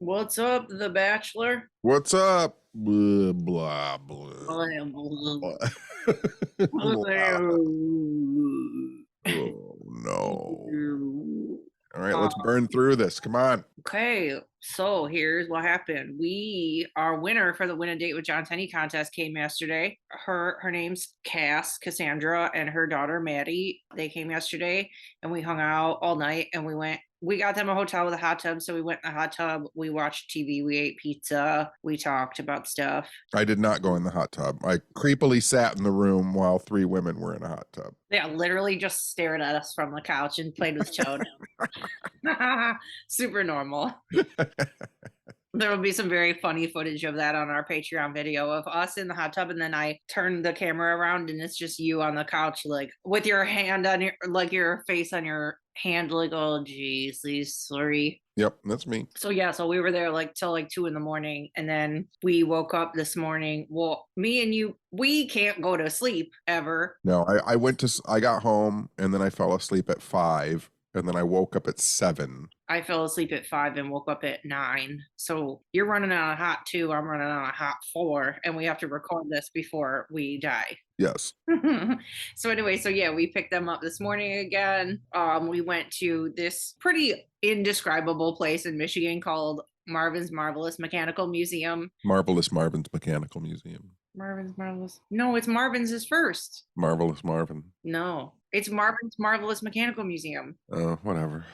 What's up, The Bachelor? What's up? Blah, blah, blah. Blah. Oh, no. All right, let's burn through this. Come on. Okay, so here's what happened. Our winner for the Win a Date with John Tenney contest came yesterday. Her name's Cassandra, and her daughter Maddie. They came yesterday, and we hung out all night, and we got them a hotel with a hot tub, so we went in the hot tub, we watched TV, we ate pizza, we talked about stuff. I did not go in the hot tub. I creepily sat in the room while three women were in a hot tub. Yeah, literally just stared at us from the couch and played with Chode. Super normal. There will be some very funny footage of that on our Patreon video of us in the hot tub, and then I turn the camera around and it's just you on the couch, like with your hand on your face on your hand, like, oh geez, these three. Yep, that's me. So yeah, so we were there like till like 2 a.m, and then we woke up this morning. Well, me and you, we can't go to sleep ever. No, I got home and then I fell asleep at 5 and then I woke up at 7. I fell asleep at 5 and woke up at 9. So you're running on a hot 2, I'm running on a hot 4, and we have to record this before we die. Yes. So anyway, so yeah, we picked them up this morning again. We went to this pretty indescribable place in Michigan called Marvin's Marvelous Mechanical Museum. Marvelous Marvin's Mechanical Museum. Marvin's Marvelous. No, it's Marvin's is first. Marvelous Marvin. No, it's Marvin's Marvelous Mechanical Museum. Oh, whatever.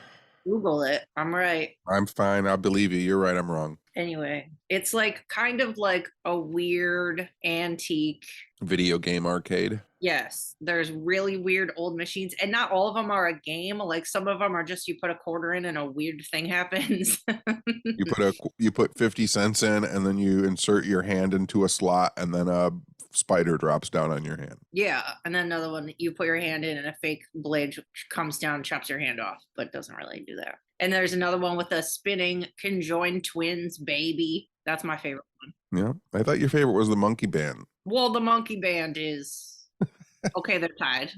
Google it. I'm right. I'm fine. I believe you. You're right. I'm wrong. Anyway, it's like kind of like a weird antique video game arcade. Yes, there's really weird old machines, and not all of them are a game. Like some of them are just you put a quarter in and a weird thing happens. You put 50 cents in and then you insert your hand into a slot and then a spider drops down on your hand. Yeah, and then another one, you put your hand in and a fake blade comes down and chops your hand off, but doesn't really do that. And there's another one with a spinning conjoined twins baby. That's my favorite one. Yeah, I thought your favorite was the monkey band. Well, the monkey band is okay. They're tied.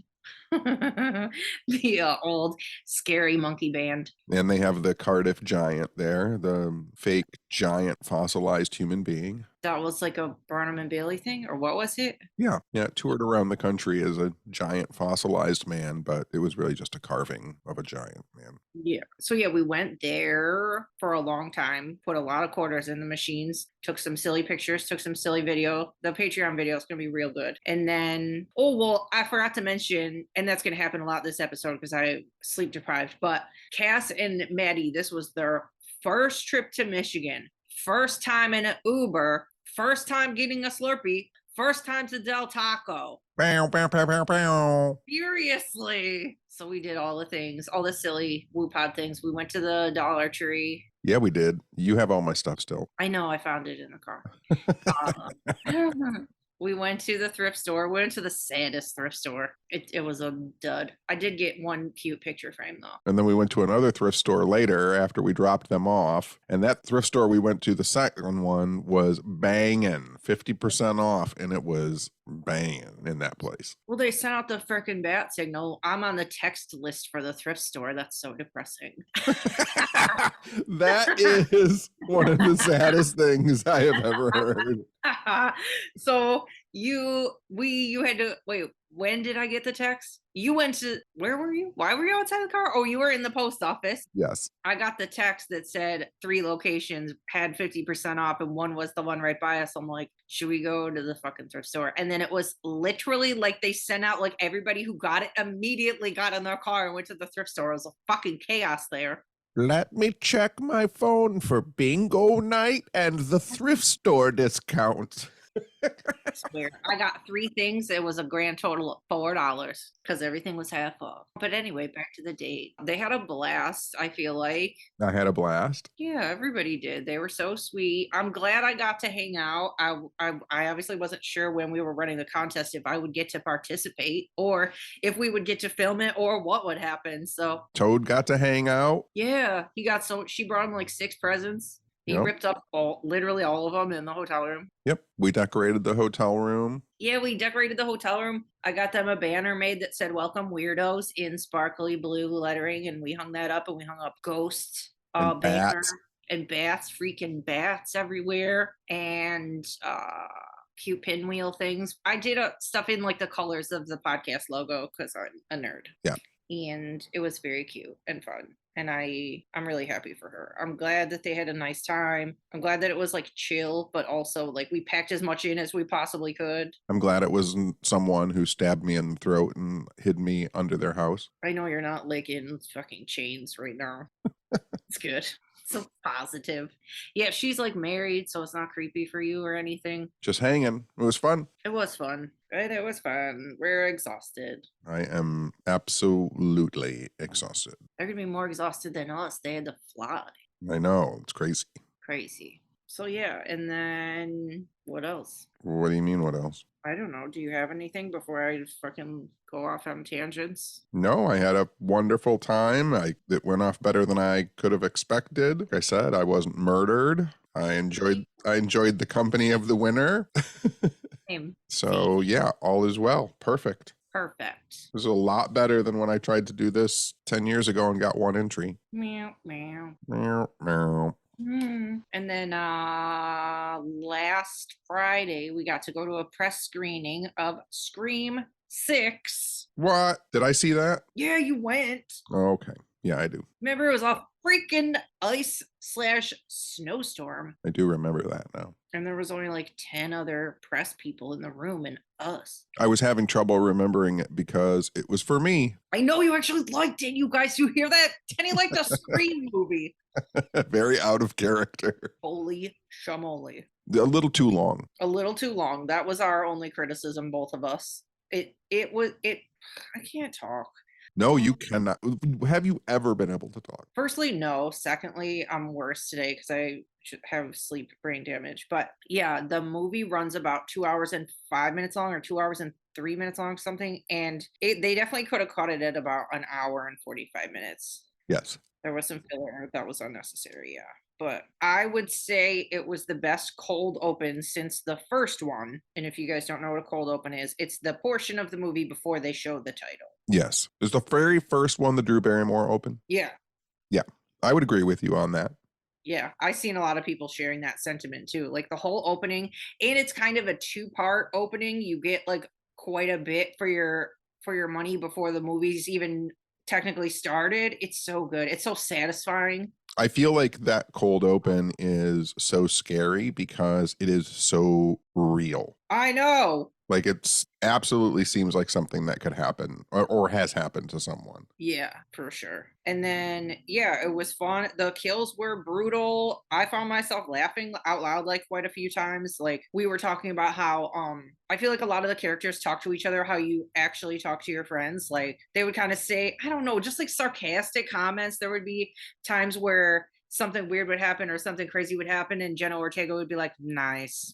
The old scary monkey band. And they have the Cardiff giant there, the fake giant fossilized human being. That was like a Barnum and Bailey thing, or what was it? Yeah, it toured around the country as a giant fossilized man, but it was really just a carving of a giant man. Yeah. So yeah, we went there for a long time, put a lot of quarters in the machines, took some silly pictures, took some silly video. The Patreon video is going to be real good. And then, oh, well, I forgot to mention, and that's going to happen a lot this episode because I sleep deprived, but Cass and Maddie, this was their first trip to Michigan. First time in an Uber, first time getting a Slurpee, first time to Del Taco. Bow, bow, bow, bow, bow. Furiously. So we did all the things, all the silly Woo Pod things. We went to the Dollar Tree. Yeah, we did. You have all my stuff still. I know, I found it in the car. We went to the thrift store. We went to the saddest thrift store. It was a dud. I did get one cute picture frame though. And then we went to another thrift store later after we dropped them off. And that thrift store we went to, the second one, was banging, 50% off. And it was banging in that place. Well, they sent out the frickin' bat signal. I'm on the text list for the thrift store. That's so depressing. That is one of the saddest things I have ever heard. So you had to wait. When did I get the text? You went to, where were you? Why were you outside the car? Oh, you were in the post office. Yes. I got the text that said 3 locations had 50% off and one was the one right by us. I'm like, should we go to the fucking thrift store? And then it was literally like they sent out like everybody who got it immediately got in their car and went to the thrift store. It was a fucking chaos there. Let me check my phone for bingo night and the thrift store discount. It's weird. I got 3 things. It was a grand total of $4 because everything was half off. But anyway, back to the date. They had a blast, I feel like. I had a blast. Yeah, everybody did. They were so sweet. I'm glad I got to hang out. I obviously wasn't sure when we were running the contest if I would get to participate or if we would get to film it or what would happen. So Toad got to hang out. Yeah, she brought him like 6 presents. He ripped up literally all of them in the hotel room. Yep. We decorated the hotel room. Yeah, we decorated the hotel room. I got them a banner made that said "Welcome Weirdos" in sparkly blue lettering, and we hung that up, and we hung up ghost banner and bats, freaking bats everywhere, and cute pinwheel things. I did stuff in like the colors of the podcast logo because I'm a nerd. Yeah. And it was very cute and fun. And I'm really happy for her. I'm glad that they had a nice time. I'm glad that it was like chill, but also like we packed as much in as we possibly could. I'm glad it wasn't someone who stabbed me in the throat and hid me under their house. I know you're not licking fucking chains right now. It's good. So positive. Yeah, she's like married, so it's not creepy for you or anything. Just hanging. It was fun. It was fun. Right? It was fun. We're exhausted. I am absolutely exhausted. They're gonna be more exhausted than us. They had to fly. I know. It's crazy. Crazy. So yeah, and then what else? What do you mean? What else? I don't know. Do you have anything before I fucking go off on tangents? No, I had a wonderful time. It went off better than I could have expected. Like I said, I wasn't murdered. I enjoyed the company of the winner. Same. So yeah, all is well. Perfect. Perfect. This is a lot better than when I tried to do this 10 years ago and got one entry. Meow meow. Meow, meow. And then last Friday we got to go to a press screening of Scream 6. What? Did I see that? Yeah, you went. Oh, okay. Yeah, I do. Remember, it was a freaking ice/snowstorm. I do remember that now. And there was only like 10 other press people in the room and us. I was having trouble remembering it because it was for me. I know you actually liked it, you guys. You hear that? Tenney liked a Scream movie. Very out of character. Holy shamoli. A little too long. A little too long. That was our only criticism, both of us. I can't talk. No, you cannot. Have you ever been able to talk? Firstly, no. Secondly, I'm worse today because I should have sleep brain damage. But yeah, the movie runs about 2 hours and 5 minutes long, or 2 hours and 3 minutes long, something. And they definitely could have cut it at about an hour and 45 minutes. Yes. There was some filler that was unnecessary, yeah. But I would say it was the best cold open since the first one. And if you guys don't know what a cold open is, it's the portion of the movie before they show the title. Yes. Is the very first one the Drew Barrymore open? Yeah. Yeah. I would agree with you on that. Yeah. I've seen a lot of people sharing that sentiment too. Like the whole opening, and it's kind of a 2-part opening. You get like quite a bit for your money before the movie's even technically started. It's so good. It's so satisfying. I feel like that cold open is so scary because it is so real. I know. Like it's absolutely seems like something that could happen or has happened to someone. Yeah, for sure. And then, yeah, it was fun. The kills were brutal. I found myself laughing out loud like quite a few times. Like we were talking about how I feel like a lot of the characters talk to each other how you actually talk to your friends. Like they would kind of say, I don't know, just like sarcastic comments. There would be times where something weird would happen or something crazy would happen, and Jenna Ortega would be like, nice.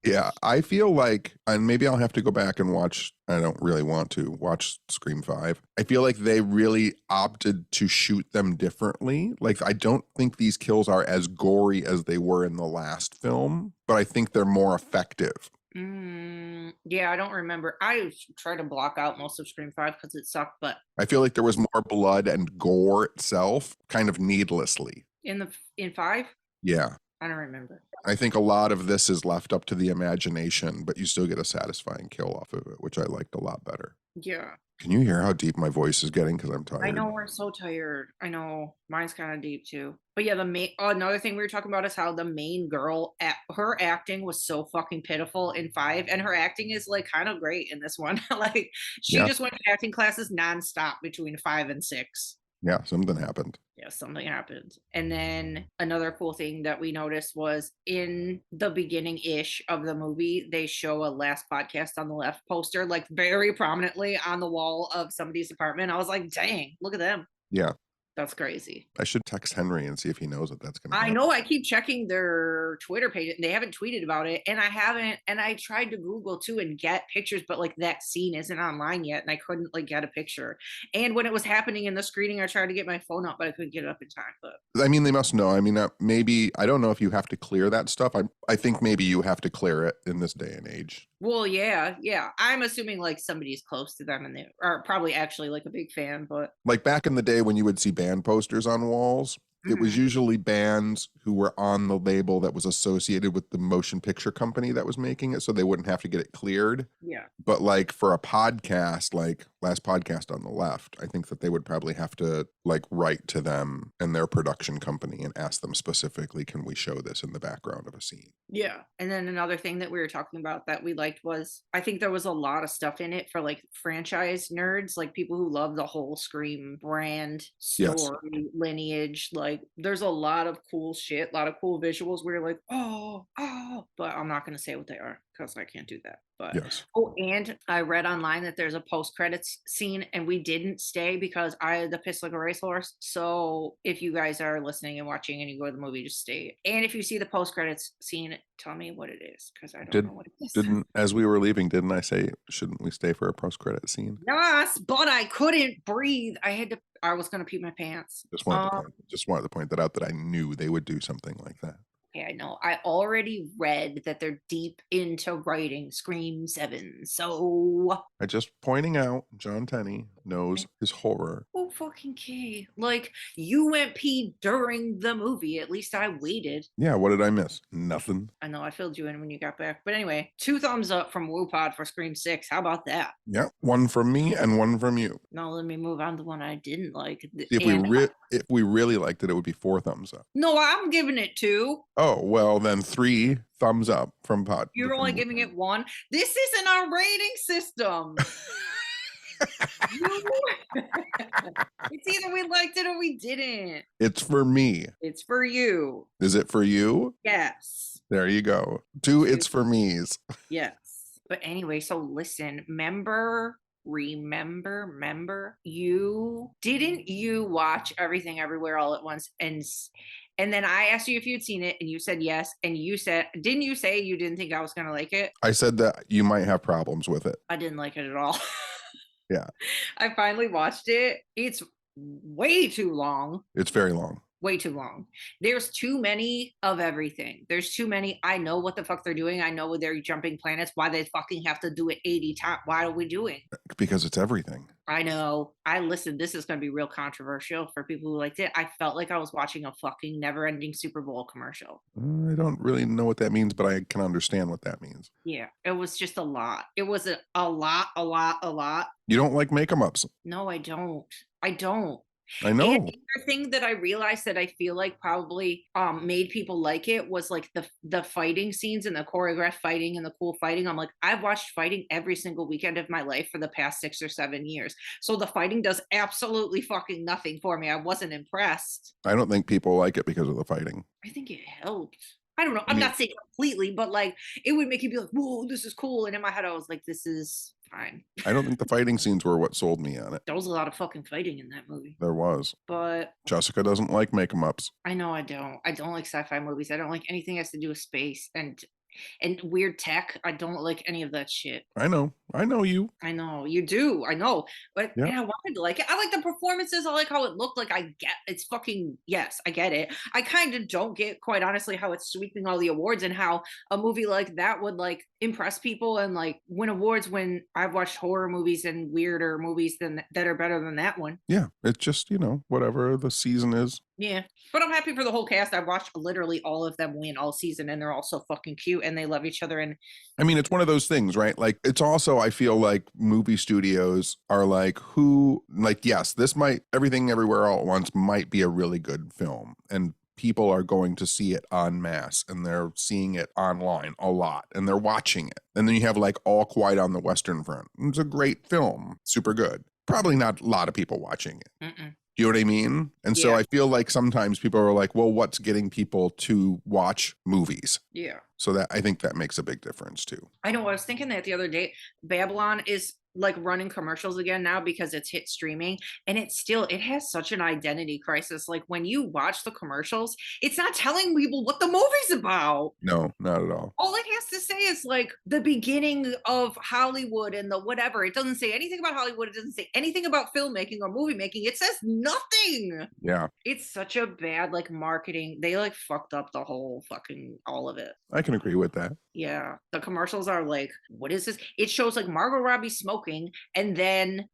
Yeah, I feel like, and maybe I'll have to go back and watch, I don't really want to watch Scream 5. I feel like they really opted to shoot them differently. Like, I don't think these kills are as gory as they were in the last film, but I think they're more effective. Yeah, I don't remember. I tried to block out most of Scream 5 because it sucked, but I feel like there was more blood and gore itself, kind of needlessly. in 5? Yeah. I don't remember. I think a lot of this is left up to the imagination, but you still get a satisfying kill off of it, which I liked a lot better. Yeah. Can you hear how deep my voice is getting? Because I'm tired. I know, we're so tired. I know, mine's kind of deep too. But yeah, another thing we were talking about is how the main girl, her acting was so fucking pitiful in 5, and her acting is like kind of great in this one. Like she just went to acting classes nonstop between 5 and 6. Yeah, something happened. Yeah, something happened. And then another cool thing that we noticed was in the beginning-ish of the movie, they show a Last Podcast on the Left poster, like very prominently on the wall of somebody's apartment. I was like, dang, look at them. Yeah. That's crazy. I should text Henry and see if he knows that that's going to happen. I know. I keep checking their Twitter page. They haven't tweeted about it, and I haven't. And I tried to Google too and get pictures, but like that scene isn't online yet, and I couldn't like get a picture. And when it was happening in the screening, I tried to get my phone up, but I couldn't get it up in time. But I mean, they must know. I mean, maybe I don't know if you have to clear that stuff. I think maybe you have to clear it in this day and age. Well, yeah. I'm assuming like somebody's close to them and they are probably actually like a big fan, but like back in the day when you would see band posters on walls, it was usually bands who were on the label that was associated with the motion picture company that was making it, so they wouldn't have to get it cleared. Yeah. But like for a podcast, like Last Podcast on the Left, I think that they would probably have to like write to them and their production company and ask them specifically, can we show this in the background of a scene? Yeah. And then another thing that we were talking about that we liked was, I think there was a lot of stuff in it for like franchise nerds, like people who love the whole Scream brand, Yes. story, lineage. Like there's a lot of cool shit, a lot of cool visuals where you're like, oh, but I'm not going to say what they are because I can't do that. But Yes. oh, and I read online that there's a post credits scene, and we didn't stay because I had the piss like a racehorse. So if you guys are listening and watching and you go to the movie, just stay. And if you see the post credits scene, tell me what it is because I don't know what it is. Didn't as we were leaving, didn't I say shouldn't we stay for a post credit scene? Yes, but I couldn't breathe. I was gonna pee my pants. Just wanted to point that out, that I knew they would do something like that. Okay, I know. I already read that they're deep into writing Scream 7. So I just pointing out John Tenney knows his horror. oh fucking key. Like you went pee during the movie. At least I waited. Yeah, what did I miss? Nothing. I know I filled you in when you got back. But anyway, 2 thumbs up from WooPod for Scream 6. How about that? Yeah, one from me and one from you. Now let me move on to one I didn't like. If we really liked it, it would be 4 thumbs up. No, I'm giving it 2. Oh, well then 3 thumbs up from Pod. You're only giving it 1. This isn't our rating system. It's either we liked it or we didn't. It's for me. It's for you. Is it for you? Yes. There you go. 2 it's for me's. Yes. But anyway, so listen, remember, you watch Everything Everywhere All at Once, and then I asked you if you'd seen it and you said yes, and you said, didn't you say you didn't think I was gonna like it? I said that you might have problems with it. I didn't like it at all. Yeah. I finally watched it. It's way too long. It's very long. Way too long. There's too many of everything. There's too many. I know what the fuck they're doing. I know they're jumping planets. Why they fucking have to do it 80 times? Why are we doing? Because it's everything. I know. This is going to be real controversial for people who liked it. I felt like I was watching a fucking never-ending Super Bowl commercial. I don't really know what that means, but I can understand what that means. Yeah, it was just a lot. It was a lot. You don't like make-em-ups? No, I don't. I know. And the other thing that I realized that I feel like probably made people like it was like the fighting scenes and the choreographed fighting and the cool fighting. I'm like, I've watched fighting every single weekend of my life for the past 6 or 7 years. So the fighting does absolutely fucking nothing for me. I wasn't impressed. I don't think people like it because of the fighting. I think it helped. I don't know. I'm not saying completely, but like it would make you be like, whoa, this is cool. And in my head, I was like, this is fine. I don't think the fighting scenes were what sold me on it. There was a lot of fucking fighting in that movie. There was. But Jessica doesn't like make-em-ups. I know I don't. I don't like sci-fi movies. I don't like anything that has to do with space and weird tech. I don't like any of that shit. I know you. I know you do. I know, but Yeah. I wanted to like it. I like the performances. I like how it looked. Like I get it's fucking yes, I get it. I kind of don't get, quite honestly, how it's sweeping all the awards and how a movie like that would like impress people and like win awards when I've watched horror movies and weirder movies that are better than that one. Yeah, it's just whatever the season is. Yeah, but I'm happy for the whole cast. I've watched literally all of them win all season, and they're all so fucking cute, and they love each other. And I mean, it's one of those things, right? Like, it's also, I feel like movie studios are like, yes, this might, Everything Everywhere All at Once might be a really good film, and people are going to see it en masse, and they're seeing it online a lot, and they're watching it. And then you have like All Quiet on the Western Front. It's a great film, super good. Probably not a lot of people watching it. mm-mm. You know what I mean? And so I feel like sometimes people are like, well, what's getting people to watch movies? Yeah. So that I think that makes a big difference too. I know. I was thinking that the other day. Babylon is like running commercials again now because it's hit streaming, and it has such an identity crisis. Like when you watch the commercials, it's not telling people what the movie's about. No, not at all. All it has to say is like the beginning of Hollywood and the whatever. It doesn't say anything about Hollywood. It doesn't say anything about filmmaking or movie making. It says nothing. Yeah. It's such a bad like marketing. They like fucked up the whole fucking all of it. I can agree with that. Yeah. The commercials are like, what is this? It shows like Margot Robbie smoking, and then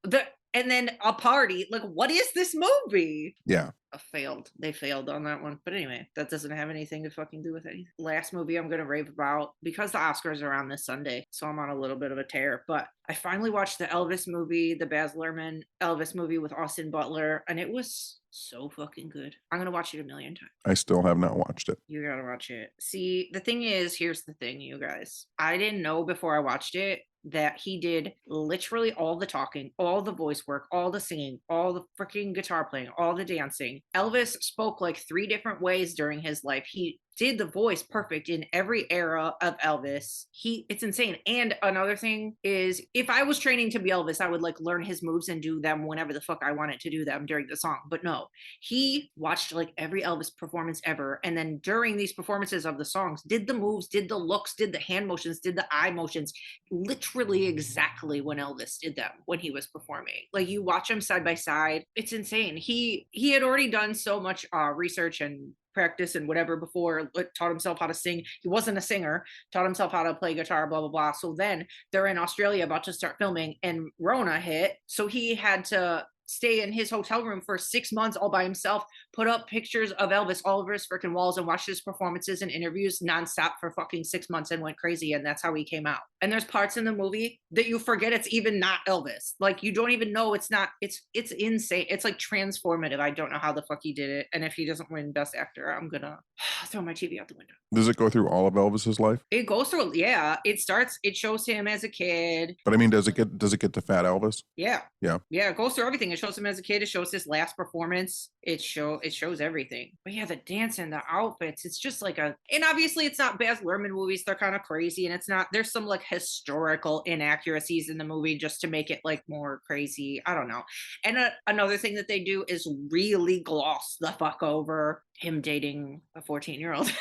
and then a party. Like, what is this movie? Yeah. Failed. They failed on that one. But anyway, that doesn't have anything to fucking do with anything. Last movie I'm gonna rave about, because the Oscars are on this Sunday, so I'm on a little bit of a tear. But I finally watched the Elvis movie, the Baz Luhrmann Elvis movie with Austin Butler, and it was so fucking good. I'm gonna watch it a million times. I still have not watched it. You gotta watch it. See, the thing is, here's the thing, you guys. I didn't know before I watched it that he did literally all the talking, all the voice work, all the singing, all the freaking guitar playing, all the dancing. Elvis spoke like 3 different ways during his life. He did the voice perfect in every era of Elvis. It's insane. And another thing is, if I was training to be Elvis, I would like learn his moves and do them whenever the fuck I wanted to do them during the song. But no, he watched like every Elvis performance ever, and then during these performances of the songs, did the moves, did the looks, did the hand motions, did the eye motions, literally exactly when Elvis did them when he was performing. Like, you watch them side by side, it's insane. He had already done so much research and practice and whatever before, taught himself how to sing. He wasn't a singer, taught himself how to play guitar, blah blah blah. So then they're in Australia about to start filming, and Rona hit, so he had to stay in his hotel room for 6 months all by himself, put up pictures of Elvis all over his freaking walls, and watched his performances and interviews nonstop for fucking 6 months, and went crazy. And that's how he came out. And there's parts in the movie that you forget it's even not Elvis. Like, you don't even know it's not. It's insane. It's like transformative. I don't know how the fuck he did it. And if he doesn't win Best Actor, I'm gonna throw my TV out the window. Does it go through all of Elvis's life? It goes through, yeah. It shows him as a kid. But I mean, does it get to Fat Elvis? Yeah. Yeah. Yeah, it goes through everything. It shows him as a kid. It shows his last performance. It shows everything. But yeah, the dance and the outfits, it's just like and obviously it's not Baz Luhrmann movies. They're kind of crazy, and it's not, there's some like historical inaccuracies in the movie just to make it like more crazy. I don't know. And another thing that they do is really gloss the fuck over him dating a 14-year-old.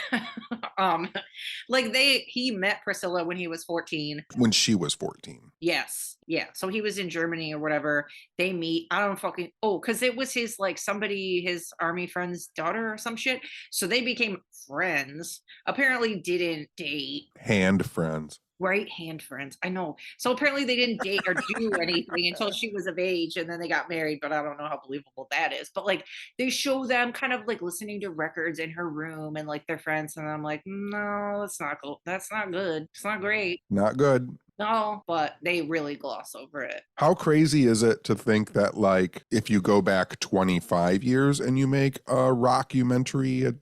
Like, he met Priscilla when he was 14. When she was 14. Yes. Yeah. So he was in Germany or whatever. They meet. I don't fucking, because it was his his army friend's daughter or some shit. So they became friends. Apparently didn't date. Hand friends. Right hand friends. I know. So apparently they didn't date or do anything until she was of age, and then they got married, but I don't know how believable that is. But like, they show them kind of like listening to records in her room and like their friends, and I'm like, no, that's not cool. That's not good. It's not great. Not good. No, but they really gloss over it. How crazy is it to think that, like, if you go back 25 years and you make a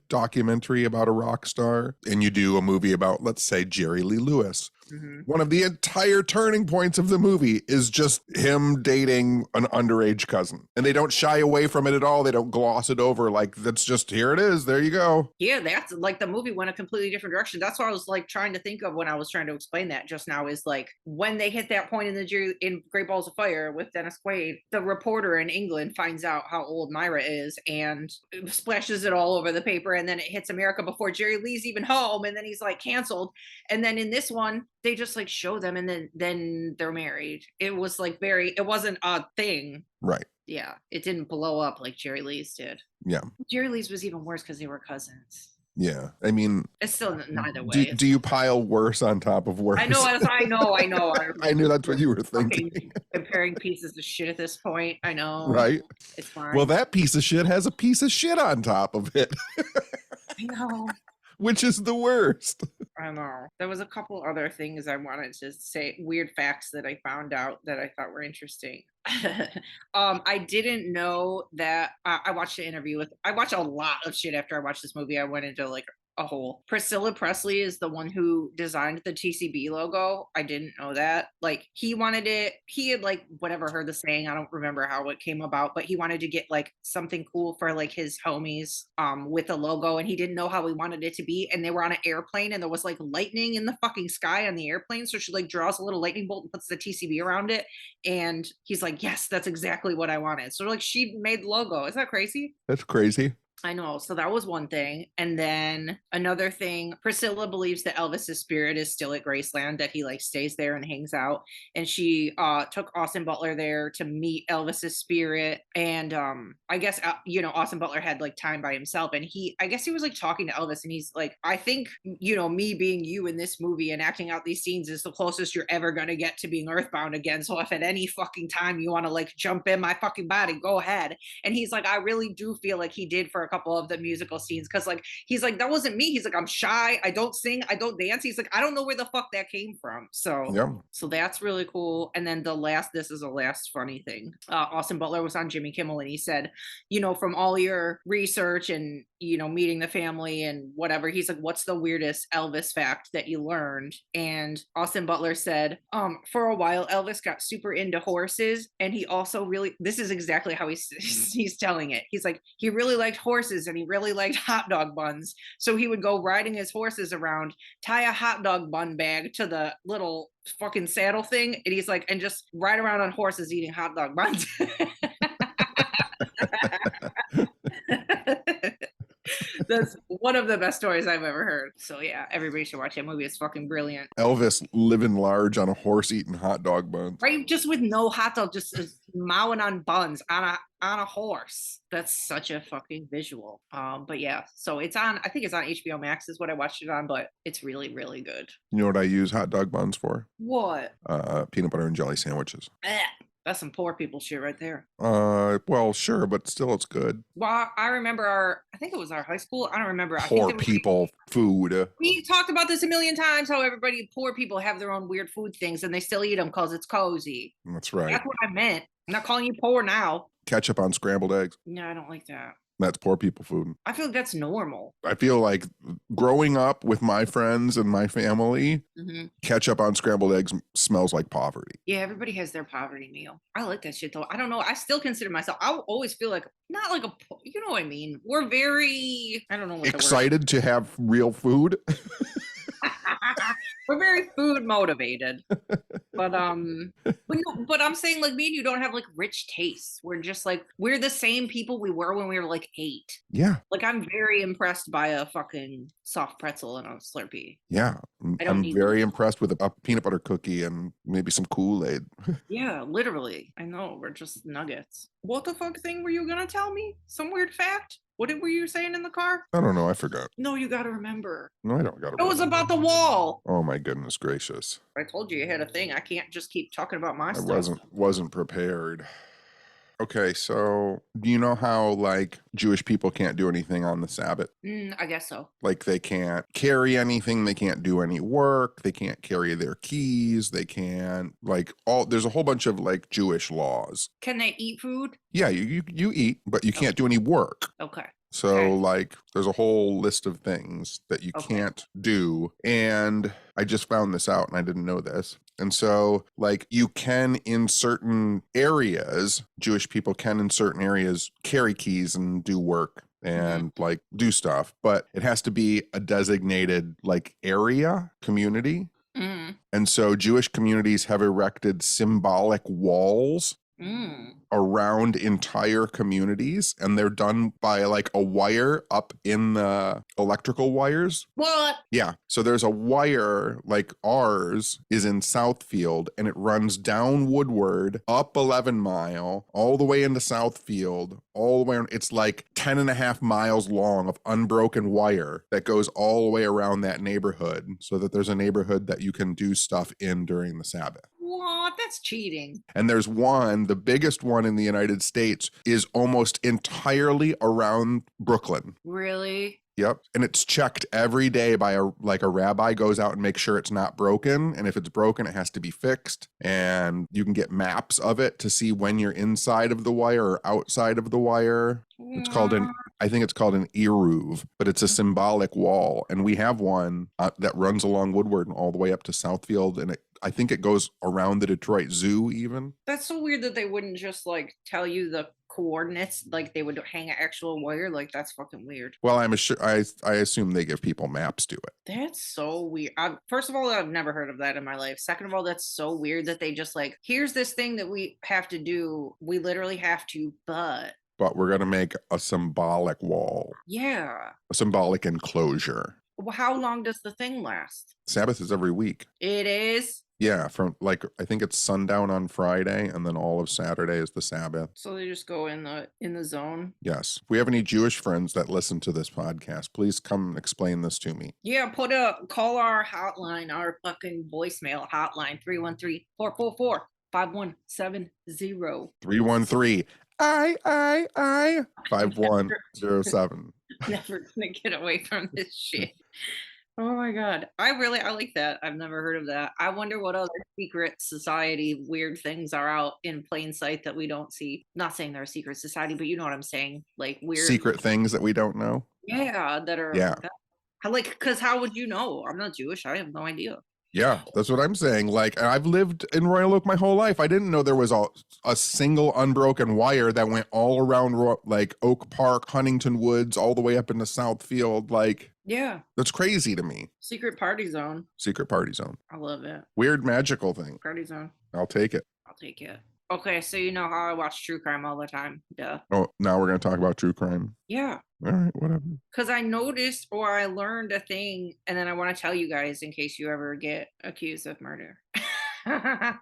documentary about a rock star, and you do a movie about, let's say, Jerry Lee Lewis, one of the entire turning points of the movie is just him dating an underage cousin. And they don't shy away from it at all. They don't gloss it over. Like, that's just, here it is. There you go. Yeah, that's like, the movie went a completely different direction. That's what I was like trying to think of when I was trying to explain that just now, is like, when they hit that point in Great Balls of Fire with Dennis Quaid, the reporter in England finds out how old Myra is and splashes it all over the paper, and then it hits America before Jerry Lee's even home, and then he's like canceled. And then in this one, they just like show them, and then they're married. It was like it wasn't a thing. Right. Yeah, it didn't blow up like Jerry Lee's did. Yeah. Jerry Lee's was even worse because they were cousins. Yeah, I mean, it's still neither way. Do you pile worse on top of worse? I know. I knew that's what you were thinking. Comparing pieces of shit at this point. I know. Right? It's fine. Well, that piece of shit has a piece of shit on top of it. I know. Which is the worst. I know. There was a couple other things I wanted to say, weird facts that I found out that I thought were interesting. I didn't know that. I watched a lot of shit after I watched this movie. I went into like a hole. Priscilla Presley is the one who designed the TCB logo. I didn't know that. Like, he wanted it. He had like whatever heard the saying. I don't remember how it came about, but he wanted to get like something cool for like his homies with a logo, and he didn't know how he wanted it to be. And they were on an airplane, and there was like lightning in the fucking sky on the airplane. So she like draws a little lightning bolt and puts the TCB around it. And he's like, yes, that's exactly what I wanted. So like, she made the logo. Is that crazy? That's crazy. I know. So that was one thing. And then another thing, Priscilla believes that Elvis's spirit is still at Graceland, that he like stays there and hangs out. And she took Austin Butler there to meet Elvis's spirit. And I guess Austin Butler had like time by himself, and I guess he was like talking to Elvis, and he's like, I think, me being you in this movie and acting out these scenes is the closest you're ever gonna get to being earthbound again. So if at any fucking time you want to like jump in my fucking body, go ahead. And he's like, I really do feel like he did for a couple of the musical scenes, because like he's like, that wasn't me. He's like, I'm shy, I don't sing, I don't dance. He's like, I don't know where the fuck that came from. Yeah. So that's really cool. And then this is the last funny thing. Austin Butler was on Jimmy Kimmel, and he said, from all your research and meeting the family and whatever, he's like, what's the weirdest Elvis fact that you learned? And Austin Butler said, for a while Elvis got super into horses, and he also really, this is exactly how he's telling it. He's like, he really liked horses, and he really liked hot dog buns. So he would go riding his horses around, tie a hot dog bun bag to the little fucking saddle thing, and he's like, and just ride around on horses eating hot dog buns. That's one of the best stories I've ever heard. So yeah, everybody should watch that movie. It's fucking brilliant. Elvis living large on a horse eating hot dog buns. Right, just with no hot dog, just mowing on buns on a horse. That's such a fucking visual. But yeah, so it's on. I think it's on HBO Max is what I watched it on, but it's really, really good. You know what I use hot dog buns for? What? Peanut butter and jelly sandwiches. That's some poor people shit right there. Well, sure, but still, it's good. Well, I remember I think it was our high school. I don't remember. Poor people food. We talked about this a million times, how poor people have their own weird food things and they still eat them because it's cozy. That's right. That's what I meant. I'm not calling you poor now. Ketchup on scrambled eggs. No, I don't like that. That's poor people food. I feel like that's normal. I feel like growing up with my friends and my family, ketchup on scrambled eggs smells like poverty. Yeah, everybody has their poverty meal. I like that shit though. I don't know. I still consider myself, I always feel like, not like you know what I mean? We're very, I don't know what excited to have real food. We're very food motivated. But I'm saying, like, me and you don't have like rich tastes. We're just like, we're the same people we were when we were like 8. Yeah. Like, I'm very impressed by a fucking soft pretzel and a Slurpee. Yeah. I'm very impressed with a peanut butter cookie and maybe some Kool-Aid. Yeah, literally. I know, we're just nuggets. What the fuck thing were you gonna tell me? Some weird fact? What were you saying in the car? I don't know. I forgot. No, you gotta remember. No, I don't gotta remember. It was about the wall. Oh my goodness gracious. I told you had a thing. I can't just keep talking about my stuff. I wasn't prepared. Okay, so do you know how like Jewish people can't do anything on the Sabbath? I guess so. Like they can't carry anything, they can't do any work, they can't carry their keys, they can't there's a whole bunch of like Jewish laws. Can they eat food? Yeah, you eat, but you can't do any work. Okay. So like there's a whole list of things that you can't do. And I just found this out and I didn't know this. And so like you can in certain areas, Jewish people can in certain areas carry keys and do work and like do stuff, but it has to be a designated like area community. And so Jewish communities have erected symbolic walls around entire communities, and they're done by like a wire up in the electrical wires. What? Yeah. So there's a wire, like ours is in Southfield, and it runs down Woodward, up 11 Mile, all the way into Southfield, all the way. It's like 10.5 miles long of unbroken wire that goes all the way around that neighborhood so that there's a neighborhood that you can do stuff in during the Sabbath. What? That's cheating. And there's one, the biggest one in the United States is almost entirely around Brooklyn. Really? Yep. And it's checked every day by a rabbi goes out and makes sure it's not broken. And if it's broken, it has to be fixed. And you can get maps of it to see when you're inside of the wire or outside of the wire. It's called I think it's called an eruv, but it's a symbolic wall. And we have one that runs along Woodward and all the way up to Southfield. And I think it goes around the Detroit Zoo even. That's so weird that they wouldn't just like tell you the coordinates, like they would hang an actual wire. Like that's fucking weird. Well, I assume they give people maps to it. That's so weird. First of all, I've never heard of that in my life. Second of all, that's so weird that they just like, here's this thing that we have to do. We literally have to, but but we're going to make a symbolic wall, Yeah. a symbolic enclosure. Well, how long does the thing last? Sabbath is every week. It is. Yeah, from like I think it's sundown on Friday, and then all of Saturday is the Sabbath. So they just go in the zone. Yes. If we have any Jewish friends that listen to this podcast, please come and explain this to me. Yeah, call our hotline, our fucking voicemail hotline, 313-444-5170. 313 I 5107. Never gonna get away from this shit. Oh my god. I like that. I've never heard of that. I wonder what other secret society weird things are out in plain sight that we don't see. Not saying they're a secret society, but you know what I'm saying. Like weird Secret things that we don't know. Yeah, that are Yeah. like that. Because how would you know? I'm not Jewish. I have no idea. Yeah, that's what I'm saying. Like, I've lived in Royal Oak my whole life. I didn't know there was a single unbroken wire that went all around like Oak Park, Huntington Woods, all the way up into Southfield. Like, Yeah. that's crazy to me. Secret party zone. Secret party zone. I love it. Weird magical thing. Party zone. I'll take it. I'll take it. Okay, so you know how I watch true crime all the time. Duh. Oh, now we're going to talk about true crime. Yeah. All right, whatever. Because I noticed or I learned a thing, and then I want to tell you guys in case you ever get accused of murder. Oh,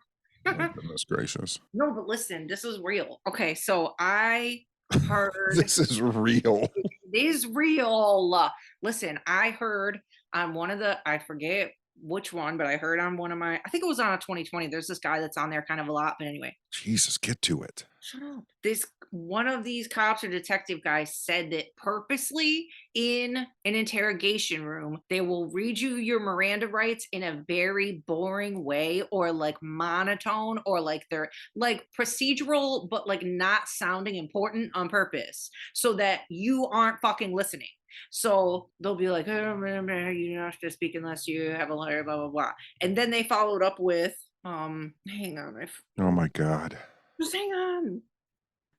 goodness gracious. No, but listen, this is real. Okay, so I heard This is real. It is real. Listen, I heard on one of I forget which one, but I heard on one of I think it was on a 2020. There's this guy that's on there kind of a lot, but anyway. Jesus, get to it. Shut up. One of these cops or detective guys said that purposely in an interrogation room, they will read you your Miranda rights in a very boring way or like monotone or like they're like procedural, but like not sounding important on purpose so that you aren't fucking listening. So they'll be like, oh, remember, you don't have to speak unless you have a lawyer, blah, blah, blah. And then they followed up with, hang on. Oh my God. Just hang on.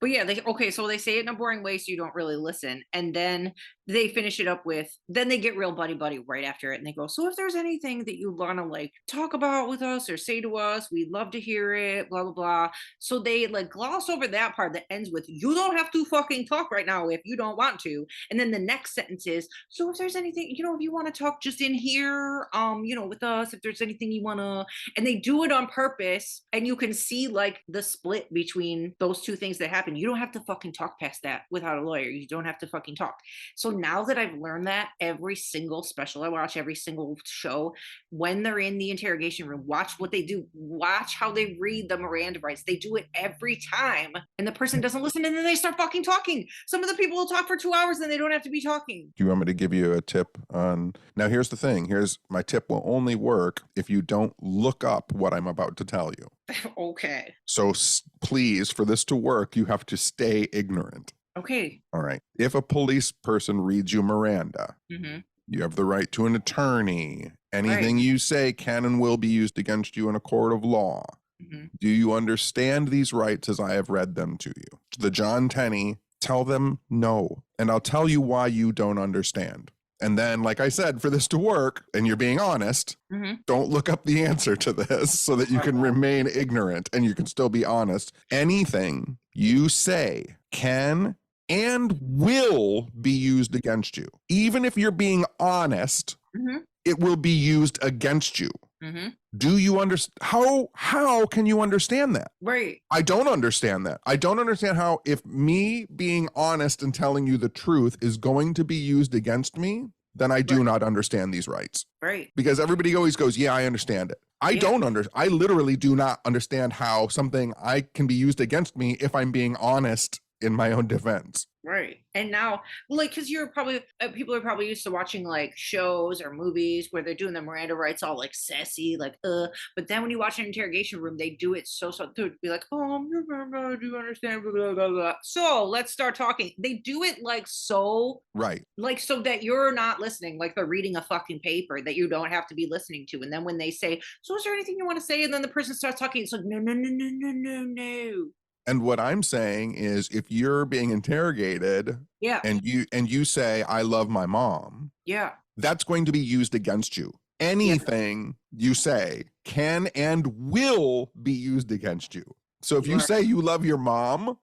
But yeah, so they say it in a boring way so you don't really listen. And then they finish it up with, then they get real buddy right after it. And they go, so if there's anything that you want to like talk about with us or say to us, we'd love to hear it, blah, blah, blah. So they like gloss over that part that ends with, you don't have to fucking talk right now if you don't want to. And then the next sentence is, so if there's anything, if you want to talk just in here, with us, if there's anything you want to, and they do it on purpose. And you can see like the split between those two things that happen. You don't have to fucking talk past that without a lawyer. You don't have to fucking talk. So now that I've learned that, every single special I watch, every single show, when they're in the interrogation room, watch what they do. Watch how they read the Miranda rights. They do it every time. And the person doesn't listen and then they start fucking talking. Some of the people will talk for 2 hours and they don't have to be talking. Do you want me to give you a tip on... Now, here's the thing. Here's my tip will only work if you don't look up what I'm about to tell you. Okay. So please, for this to work, you have to stay ignorant. Okay. All right. If a police person reads you Miranda, you have the right to an attorney. Anything you say can and will be used against you in a court of law. Do you understand these rights as I have read them to you? The John Tenney, tell them no. And I'll tell you why you don't understand. And then, like I said, for this to work, and you're being honest, don't look up the answer to this so that you can remain ignorant and you can still be honest. Anything you say can and will be used against you. Even if you're being honest, it will be used against you. Do you understand? How can you understand that? Right. I don't understand that. I don't understand how, if me being honest and telling you the truth is going to be used against me, then I do not understand these rights. Right. Because everybody always goes, yeah, I understand it. I literally do not understand how something I can be used against me if I'm being honest in my own defense. Right. And now, like, because you're probably, people are probably used to watching like shows or movies where they're doing the Miranda rights all like sassy, like, but then when you watch an interrogation room, they do it so to be like, oh, do you understand? Blah, blah, blah, blah. So let's start talking. They do it like so, right. Like, so that you're not listening, like they're reading a fucking paper that you don't have to be listening to. And then when they say, so is there anything you want to say? And then the person starts talking, it's like, no. And what I'm saying is, if you're being interrogated, and you say, I love my mom, that's going to be used against you. Anything you say can and will be used against you. So if you say you love your mom,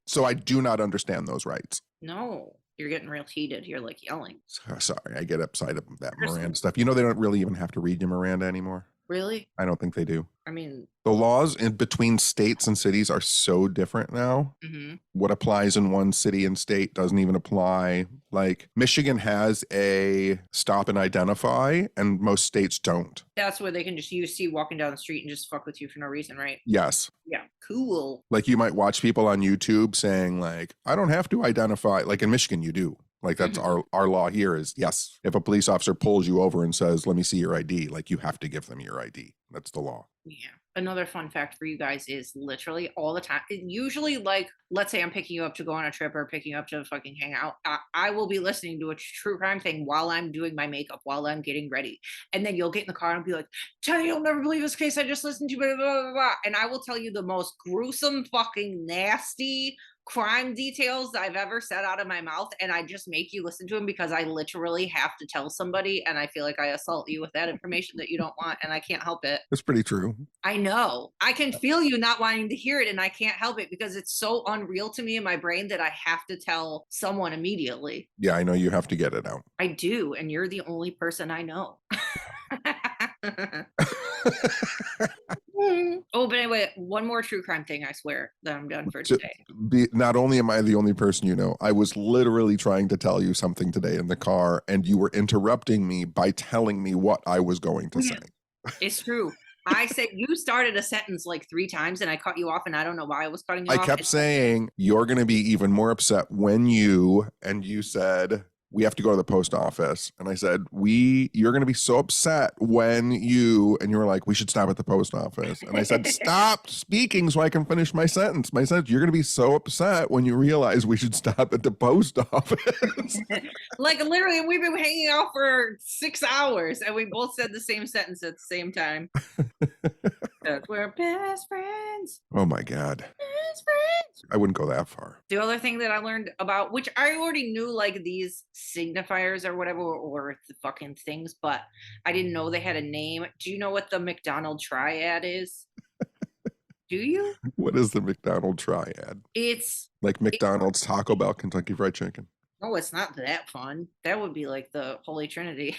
So I do not understand those rights. No, you're getting real heated. You're like yelling. Sorry, I get upset at that Just- Miranda stuff. You know, they don't really even have to read you Miranda anymore. Really? I don't think they do. I mean, The laws in between states and cities are so different now. mhm. What applies in one city and state doesn't even apply. Like Michigan has a stop and identify, and most states don't. That's where they can just you see walking down the street and just fuck with you for no reason, right? Yes. Yeah. Cool. Like you might watch people on YouTube saying like, I don't have to identify. Like in Michigan, you do. Like that's our law here is yes. If a police officer pulls you over and says, let me see your ID, like you have to give them your ID. That's the law. Yeah. Another fun fact for you guys is literally all the time. Usually, like, let's say I'm picking you up to go on a trip or picking you up to fucking hang out. I will be listening to a true crime thing while I'm doing my makeup, while I'm getting ready. And then you'll get in the car and be like, Tenney, you'll never believe this case I just listened to, blah, blah, blah, blah. And I will tell you the most gruesome, fucking nasty crime details I've ever said out of my mouth, and I just make you listen to them because I literally have to tell somebody, and I feel like I assault you with that information that you don't want, and I can't help it. That's pretty true. I know. I can feel you not wanting to hear it, and I can't help it because it's so unreal to me in my brain that I have to tell someone immediately. Yeah, I know you have to get it out. I do, and you're the only person I know. Oh, but anyway, one more true crime thing, I swear, that I'm done for today. Not only am I the only person you know, I was literally trying to tell you something today in the car, and you were interrupting me by telling me what I was going to say. It's true. I said you started a sentence like 3 times, and I cut you off, and I don't know why I was cutting you off. I kept saying, you're going to be even more upset when you said, we have to go to the post office. And I said, you're going to be so upset when and you were like, we should stop at the post office. And I said, stop speaking so I can finish my sentence. You're going to be so upset when you realize we should stop at the post office. Like literally, we've been hanging out for 6 hours and we both said the same sentence at the same time. We're best friends. Oh my God. Best friends. I wouldn't go that far. The other thing that I learned about, which I already knew, like these signifiers or whatever, or the fucking things, but I didn't know they had a name. Do you know what the Macdonald Triad is? Do you? What is the Macdonald Triad? It's like McDonald's, Taco Bell, Kentucky Fried Chicken. Oh, it's not that fun. That would be like the Holy Trinity.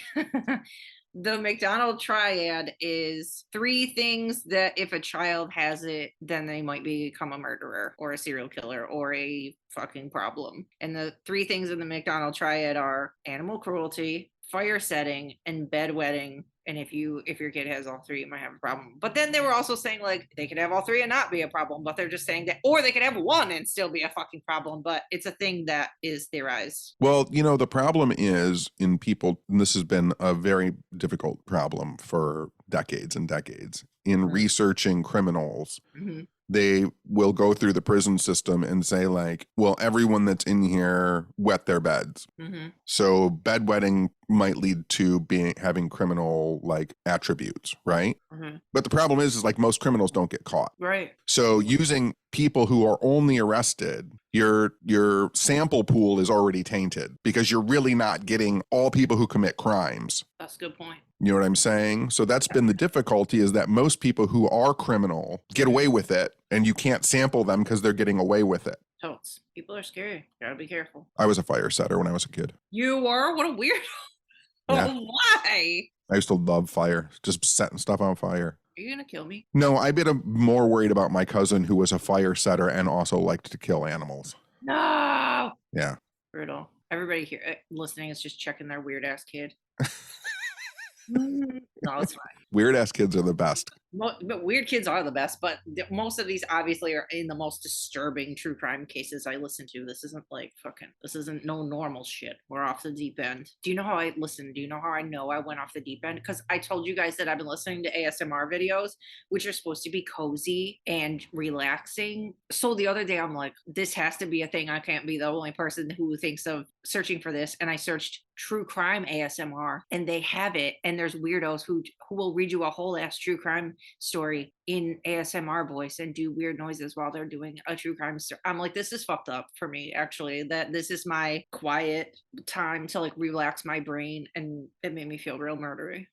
The Macdonald Triad is 3 things that if a child has it, then they might become a murderer or a serial killer or a fucking problem. And the 3 things in the Macdonald Triad are animal cruelty, fire setting, and bedwetting. And if your kid has all 3, you might have a problem. But then they were also saying like they could have all 3 and not be a problem, but they're just saying that, or they could have 1 and still be a fucking problem. But it's a thing that is theorized. Well, the problem is in people, and this has been a very difficult problem for decades and decades in researching criminals. Mm-hmm. They will go through the prison system and say like, well, everyone that's in here wet their beds. Mm-hmm. So bedwetting might lead to having criminal like attributes, right? Mm-hmm. But the problem is like most criminals don't get caught. Right. So using people who are only arrested, your sample pool is already tainted because you're really not getting all people who commit crimes. That's a good point. You know what I'm saying? So that's been the difficulty, is that most people who are criminal get away with it, and you can't sample them because they're getting away with it. Totes. People are scary. Gotta be careful. I was a fire setter when I was a kid. You were? What a weirdo. Yeah. Why? I used to love fire, just setting stuff on fire. Are you gonna kill me? No, I've been more worried about my cousin who was a fire setter and also liked to kill animals. No. Yeah. Brutal. Everybody here listening is just checking their weird ass kid. No, it's fine. Weird ass kids are the best. But weird kids are the best, but most of these obviously are in the most disturbing true crime cases I listen to. This isn't no normal shit. We're off the deep end. Do you know how I know I went off the deep end? Because I told you guys that I've been listening to ASMR videos, which are supposed to be cozy and relaxing. So the other day I'm like, this has to be a thing. I can't be the only person who thinks of searching for this. And I searched true crime ASMR and they have it. And there's weirdos who will read you a whole ass true crime story in ASMR voice and do weird noises while they're doing a true crime story. I'm like, this is fucked up for me, actually, that this is my quiet time to like relax my brain, and it made me feel real murdery.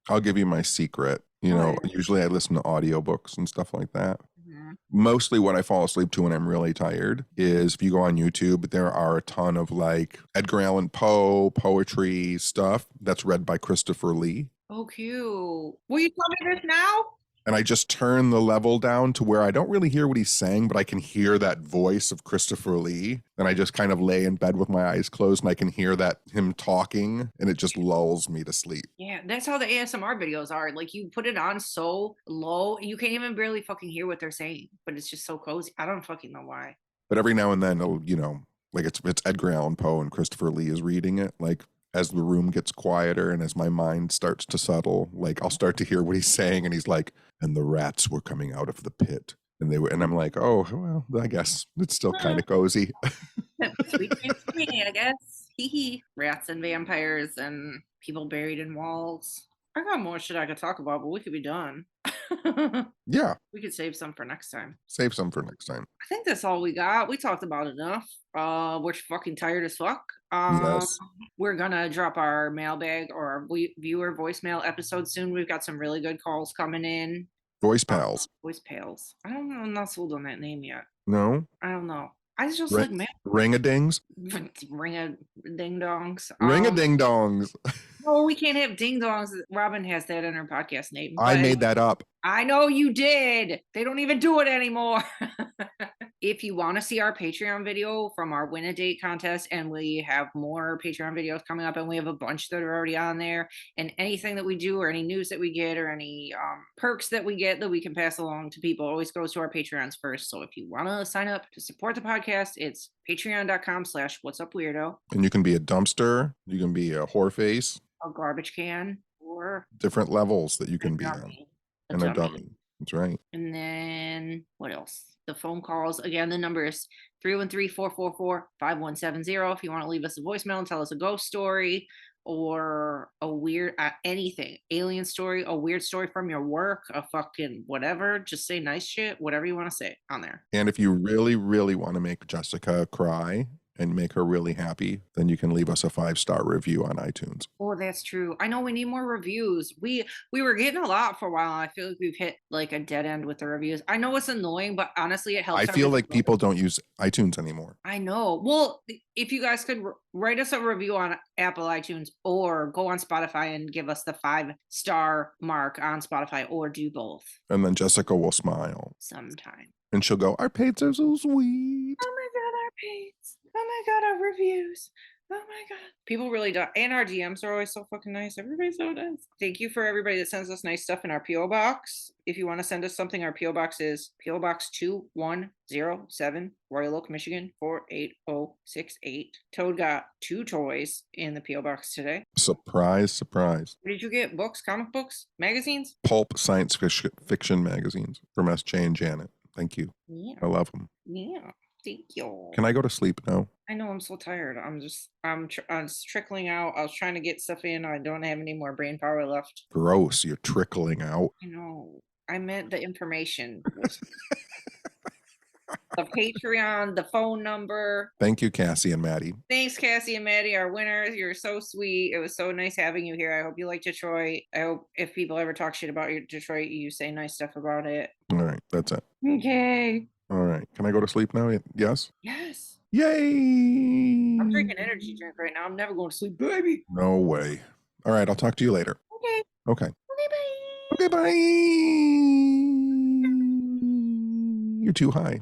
I'll give you my secret. Usually I listen to audiobooks and stuff like that. Mm-hmm. Mostly what I fall asleep to when I'm really tired is if you go on YouTube, there are a ton of like Edgar Allan Poe poetry stuff that's read by Christopher Lee. Oh, cute. Will you tell me this now? And I just turn the level down to where I don't really hear what he's saying, but I can hear that voice of Christopher Lee. And I just kind of lay in bed with my eyes closed and I can hear that him talking and it just lulls me to sleep. Yeah, that's how the ASMR videos are. Like you put it on so low, you can't even barely fucking hear what they're saying, but it's just so cozy. I don't fucking know why. But every now and then it'll, you know, like it's Edgar Allan Poe and Christopher Lee is reading it. Like as the room gets quieter and as my mind starts to settle, like I'll start to hear what he's saying and he's like, and the rats were coming out of the pit. And they were, and I'm like, oh, well, I guess it's still kind of cozy. Sweet dreams for me, I guess. Hee hee. Rats and vampires and people buried in walls. I got more shit I could talk about, but we could be done. Yeah. We could save some for next time. Save some for next time. I think that's all we got. We talked about enough. We're fucking tired as fuck. Yes. We're gonna drop our mailbag or our viewer voicemail episode soon. We've got some really good calls coming in. Voice pals. Voice pals. I don't know. I'm not sold on that name yet. No. I don't know. I just like mail. Ring-a-dings. Ring-a-ding-dongs. Ring-a-ding-dongs. No, we can't have ding-dongs. Robin has that in her podcast name. I made that up. I know you did. They don't even do it anymore. If you want to see our Patreon video from our win a date contest, and we have more Patreon videos coming up, and we have a bunch that are already on there, and anything that we do or any news that we get or any perks that we get that we can pass along to people always goes to our Patreons first. So if you want to sign up to support the podcast, it's patreon.com/whatsupweirdo. And you can be a dumpster. You can be a whore face. A garbage can, or different levels that you can be on. And a dummy. That's right. And then what else? The phone calls. Again, the number is 313-444-5170. If you want to leave us a voicemail and tell us a ghost story or a weird anything, alien story, a weird story from your work, a fucking whatever, just say nice shit, whatever you want to say on there. And if you really, really want to make Jessica cry and make her really happy, then you can leave us a 5-star review on iTunes. Oh, that's true. I know we need more reviews. We were getting a lot for a while. I feel like we've hit like a dead end with the reviews. I know it's annoying, but honestly, it helps. I feel like people don't use iTunes anymore. I know. Well, if you guys could write us a review on Apple iTunes or go on Spotify and give us the 5-star mark on Spotify, or do both. And then Jessica will smile. Sometime. And she'll go, our paids are so sweet. Oh my God, our paids. Oh my God, our reviews. Oh my God. People really do. And our DMs are always so fucking nice. Everybody's so nice. Thank you for everybody that sends us nice stuff in our P.O. Box. If you want to send us something, our P.O. Box is P.O. Box 2107, Royal Oak, Michigan, 48068. Toad got 2 toys in the P.O. Box today. Surprise, surprise. What did you get? Books, comic books, magazines? Pulp science fiction magazines from S.J. and Janet. Thank you. Yeah. I love them. Yeah. Thank you. Can I go to sleep now? I know, I'm so tired. I'm trickling out. I was trying to get stuff in. I don't have any more brain power left. Gross. You're trickling out. I know. I meant the information. The Patreon, the phone number. Thank you, Cassie and Maddie. Thanks, Cassie and Maddie, our winners. You're so sweet. It was so nice having you here. I hope you like Detroit. I hope if people ever talk shit about your Detroit, you say nice stuff about it. All right. That's it. Okay. All right. Can I go to sleep now? Yes? Yes. Yay! I'm drinking energy drink right now. I'm never going to sleep, baby. No way. All right. I'll talk to you later. Okay. Okay. Okay, bye. Okay, bye. You're too high.